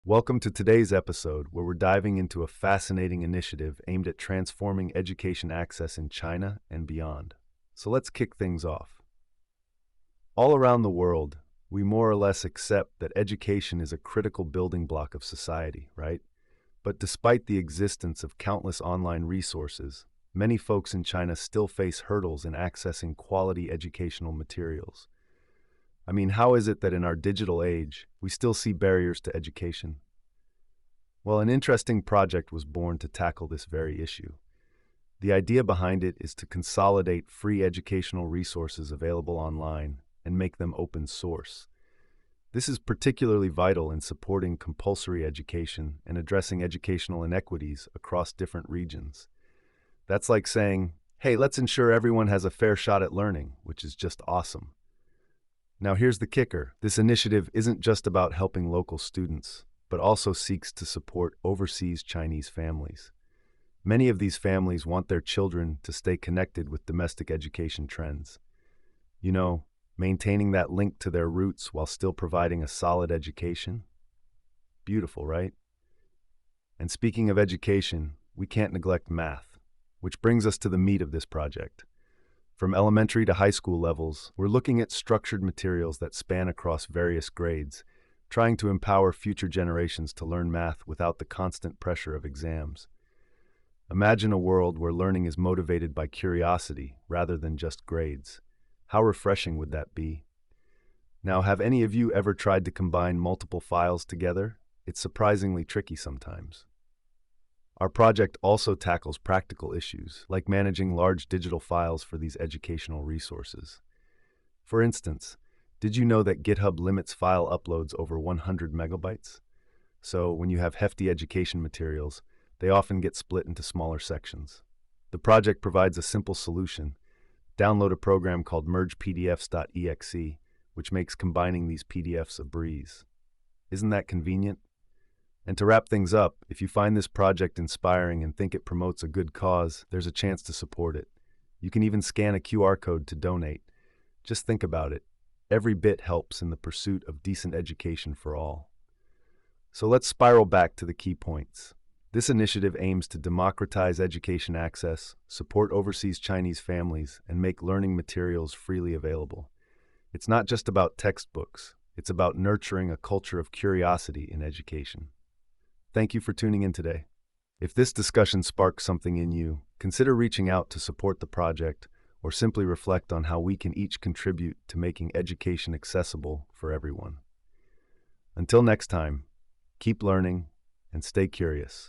Welcome to today's episode, where we're diving into a fascinating initiative aimed at transforming education access in China and beyond. So let's kick things off. All around the world, we more or less accept that education is a critical building block of society, right? But despite the existence of countless online resources, many folks in China still face hurdles in accessing quality educational materials. I mean, how is it that in our digital age, we still see barriers to education? Well, an interesting project was born to tackle this very issue. The idea behind it is to consolidate free educational resources available online and make them open source. This is particularly vital in supporting compulsory education and addressing educational inequities across different regions. That's like saying, hey, let's ensure everyone has a fair shot at learning, which is just awesome. Now, here's the kicker. This initiative isn't just about helping local students, but also seeks to support overseas Chinese families. Many of these families want their children to stay connected with domestic education trends. You know, maintaining that link to their roots while still providing a solid education. Beautiful, right? And speaking of education, we can't neglect math, which brings us to the meat of this project. From elementary to high school levels, we're looking at structured materials that span across various grades, trying to empower future generations to learn math without the constant pressure of exams. Imagine a world where learning is motivated by curiosity rather than just grades. How refreshing would that be? Now, have any of you ever tried to combine multiple files together? It's surprisingly tricky sometimes. Our project also tackles practical issues, like managing large digital files for these educational resources. For instance, did you know that GitHub limits file uploads over 100 megabytes? So, when you have hefty education materials, they often get split into smaller sections. The project provides a simple solution. Download a program called mergepdfs.exe, which makes combining these PDFs a breeze. Isn't that convenient? And to wrap things up, if you find this project inspiring and think it promotes a good cause, there's a chance to support it. You can even scan a QR code to donate. Just think about it. Every bit helps in the pursuit of decent education for all. So let's spiral back to the key points. This initiative aims to democratize education access, support overseas Chinese families, and make learning materials freely available. It's not just about textbooks. It's about nurturing a culture of curiosity in education. Thank you for tuning in today. If this discussion sparks something in you, consider reaching out to support the project or simply reflect on how we can each contribute to making education accessible for everyone. Until next time, keep learning and stay curious.